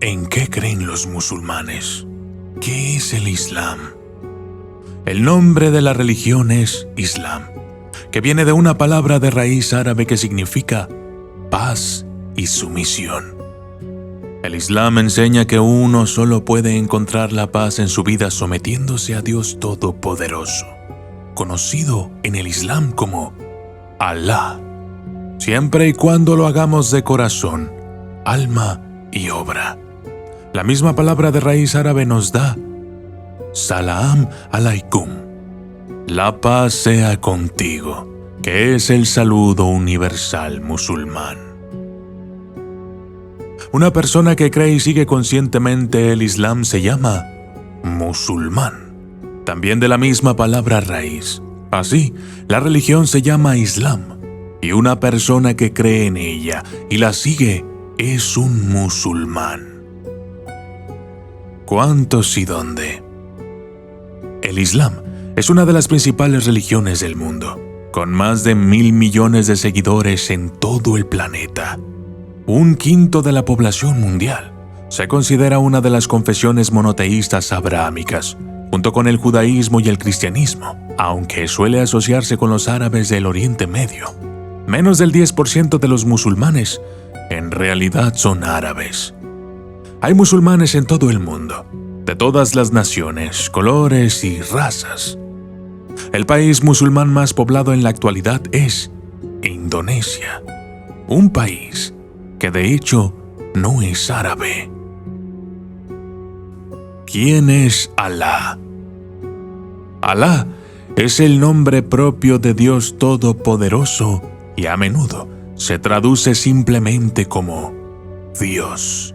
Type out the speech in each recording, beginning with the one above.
¿En qué creen los musulmanes? ¿Qué es el Islam? El nombre de la religión es Islam, que viene de una palabra de raíz árabe que significa paz y sumisión. El Islam enseña que uno solo puede encontrar la paz en su vida sometiéndose a Dios Todopoderoso, conocido en el Islam como Alá, siempre y cuando lo hagamos de corazón, alma y obra. La misma palabra de raíz árabe nos da Salam alaikum, la paz sea contigo, que es el saludo universal musulmán. Una persona que cree y sigue conscientemente el Islam se llama musulmán, también de la misma palabra raíz. Así, la religión se llama Islam, y una persona que cree en ella y la sigue es un musulmán. ¿Cuántos y dónde? El Islam es una de las principales religiones del mundo, con más de 1.000 millones de seguidores en todo el planeta. 1/5 de la población mundial. Se considera una de las confesiones monoteístas abrahámicas, junto con el judaísmo y el cristianismo, aunque suele asociarse con los árabes del Oriente Medio. Menos del 10% de los musulmanes en realidad son árabes. Hay musulmanes en todo el mundo, de todas las naciones, colores y razas. El país musulmán más poblado en la actualidad es Indonesia, un país que de hecho no es árabe. ¿Quién es Alá? Alá es el nombre propio de Dios Todopoderoso y a menudo se traduce simplemente como Dios.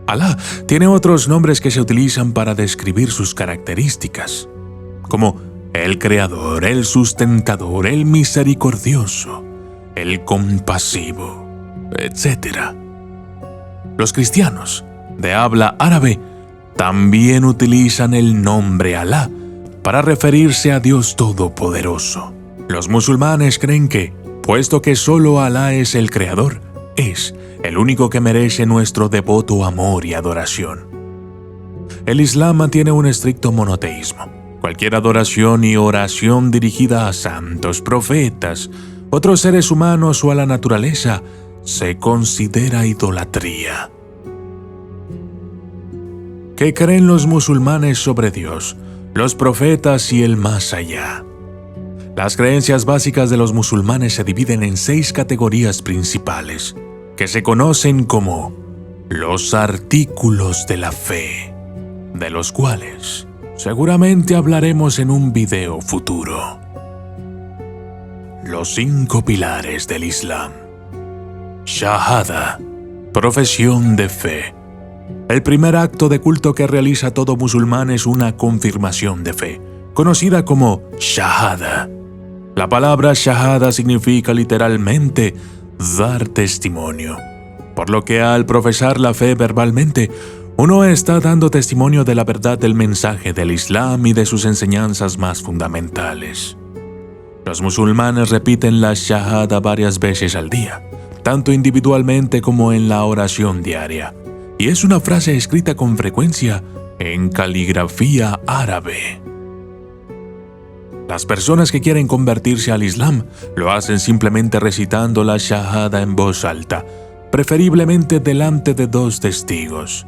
Alá tiene otros nombres que se utilizan para describir sus características, como el Creador, el Sustentador, el Misericordioso, el Compasivo, etc. Los cristianos, de habla árabe, también utilizan el nombre Alá para referirse a Dios Todopoderoso. Los musulmanes creen que, puesto que solo Alá es el Creador, es el único que merece nuestro devoto amor y adoración. El Islam mantiene un estricto monoteísmo. Cualquier adoración y oración dirigida a santos, profetas, otros seres humanos o a la naturaleza se considera idolatría. ¿Qué creen los musulmanes sobre Dios, los profetas y el más allá? Las creencias básicas de los musulmanes se dividen en 6 categorías principales, que se conocen como los artículos de la fe, de los cuales seguramente hablaremos en un video futuro. Los 5 pilares del Islam. Shahada, profesión de fe. El primer acto de culto que realiza todo musulmán es una confirmación de fe, conocida como Shahada. La palabra Shahada significa literalmente dar testimonio, por lo que al profesar la fe verbalmente, uno está dando testimonio de la verdad del mensaje del Islam y de sus enseñanzas más fundamentales. Los musulmanes repiten la Shahada varias veces al día, tanto individualmente como en la oración diaria, y es una frase escrita con frecuencia en caligrafía árabe. Las personas que quieren convertirse al Islam lo hacen simplemente recitando la Shahada en voz alta, preferiblemente delante de 2 testigos.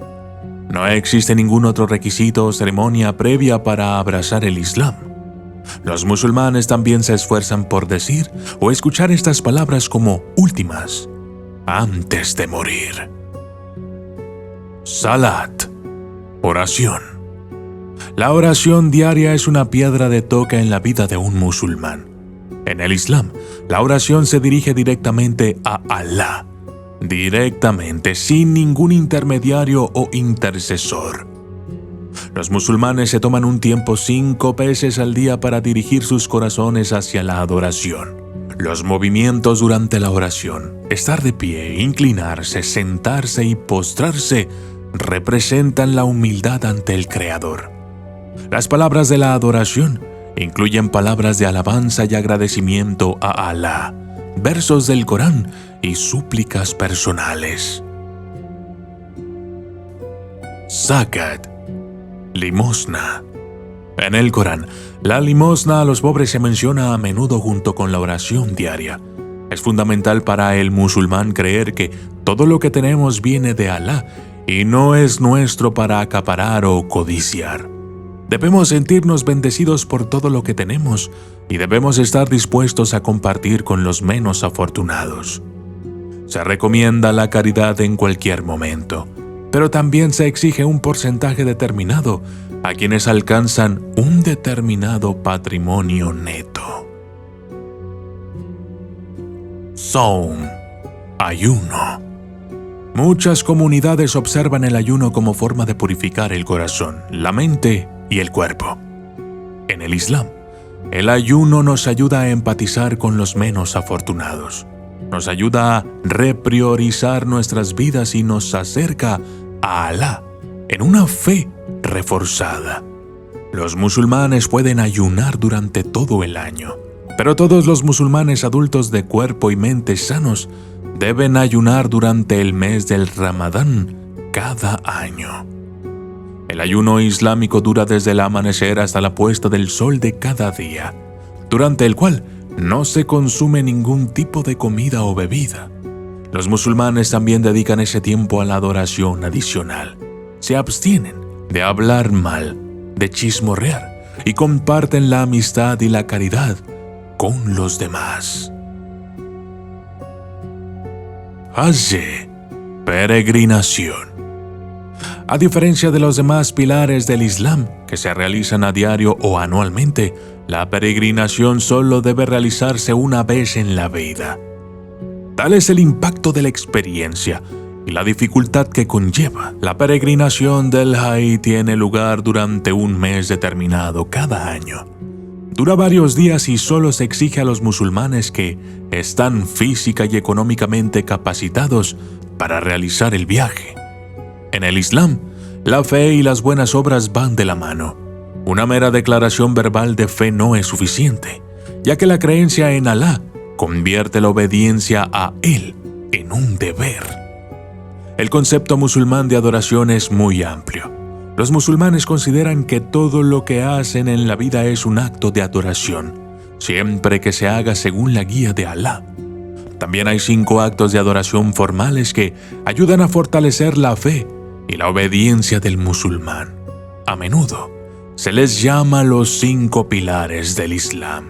No existe ningún otro requisito o ceremonia previa para abrazar el Islam. Los musulmanes también se esfuerzan por decir o escuchar estas palabras como últimas, antes de morir. Salat, oración. La oración diaria es una piedra de toque en la vida de un musulmán. En el Islam, la oración se dirige directamente a Alá, directamente, sin ningún intermediario o intercesor. Los musulmanes se toman un tiempo 5 veces al día para dirigir sus corazones hacia la adoración. Los movimientos durante la oración, estar de pie, inclinarse, sentarse y postrarse, representan la humildad ante el Creador. Las palabras de la adoración incluyen palabras de alabanza y agradecimiento a Alá, versos del Corán y súplicas personales. zakat, limosna. En el Corán, la limosna a los pobres se menciona a menudo junto con la oración diaria. Es fundamental para el musulmán creer que todo lo que tenemos viene de Alá y no es nuestro para acaparar o codiciar. Debemos sentirnos bendecidos por todo lo que tenemos y debemos estar dispuestos a compartir con los menos afortunados. Se recomienda la caridad en cualquier momento, pero también se exige un porcentaje determinado a quienes alcanzan un determinado patrimonio neto. Saum, ayuno. Muchas comunidades observan el ayuno como forma de purificar el corazón, la mente y el cuerpo. En el Islam, el ayuno nos ayuda a empatizar con los menos afortunados. Nos ayuda a repriorizar nuestras vidas y nos acerca a Alá en una fe reforzada. Los musulmanes pueden ayunar durante todo el año, pero todos los musulmanes adultos de cuerpo y mente sanos deben ayunar durante el mes del Ramadán cada año. El ayuno islámico dura desde el amanecer hasta la puesta del sol de cada día, durante el cual no se consume ningún tipo de comida o bebida. Los musulmanes también dedican ese tiempo a la adoración adicional. Se abstienen de hablar mal, de chismorrear y comparten la amistad y la caridad con los demás. Hajj, peregrinación. A diferencia de los demás pilares del Islam, que se realizan a diario o anualmente, la peregrinación solo debe realizarse una vez en la vida. Tal es el impacto de la experiencia y la dificultad que conlleva. La peregrinación del Hajj tiene lugar durante un mes determinado cada año. Dura varios días y solo se exige a los musulmanes que están física y económicamente capacitados para realizar el viaje. En el Islam, la fe y las buenas obras van de la mano. Una mera declaración verbal de fe no es suficiente, ya que la creencia en Alá convierte la obediencia a Él en un deber. El concepto musulmán de adoración es muy amplio. Los musulmanes consideran que todo lo que hacen en la vida es un acto de adoración, siempre que se haga según la guía de Alá. También hay 5 actos de adoración formales que ayudan a fortalecer la fe y la obediencia del musulmán. A menudo se les llama los 5 pilares del Islam,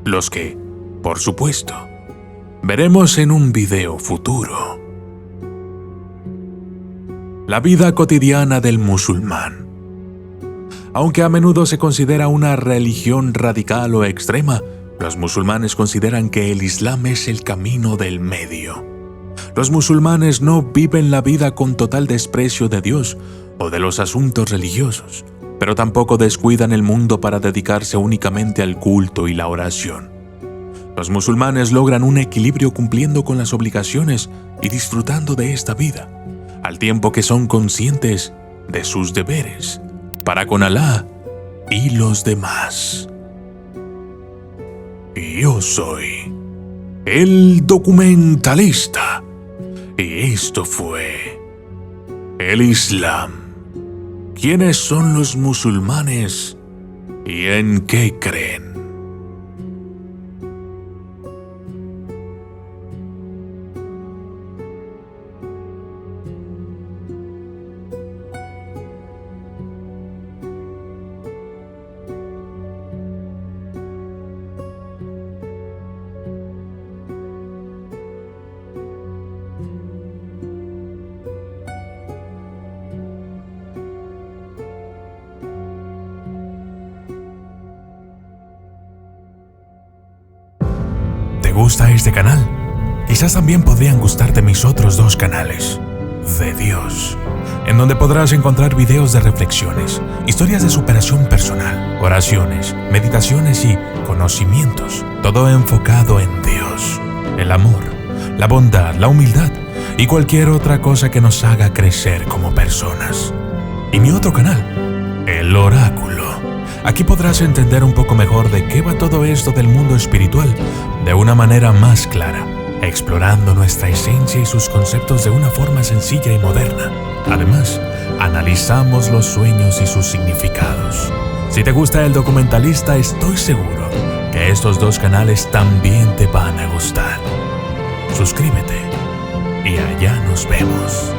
los que, por supuesto, veremos en un video futuro. La vida cotidiana del musulmán. Aunque a menudo se considera una religión radical o extrema, los musulmanes consideran que el Islam es el camino del medio. Los musulmanes no viven la vida con total desprecio de Dios o de los asuntos religiosos, pero tampoco descuidan el mundo para dedicarse únicamente al culto y la oración. Los musulmanes logran un equilibrio cumpliendo con las obligaciones y disfrutando de esta vida, al tiempo que son conscientes de sus deberes para con Alá y los demás. Yo soy el documentalista y esto fue el Islam. ¿Quiénes son los musulmanes y en qué creen? ¿Te gusta este canal? Quizás también podrían gustarte mis otros 2 canales de Dios, en donde podrás encontrar videos de reflexiones, historias de superación personal, oraciones, meditaciones y conocimientos, todo enfocado en Dios, el amor, la bondad, la humildad y cualquier otra cosa que nos haga crecer como personas. Y mi otro canal, El Oráculo. Aquí podrás entender un poco mejor de qué va todo esto del mundo espiritual de una manera más clara, explorando nuestra esencia y sus conceptos de una forma sencilla y moderna. Además, analizamos los sueños y sus significados. Si te gusta El Documentalista, estoy seguro que estos dos canales también te van a gustar. Suscríbete y allá nos vemos.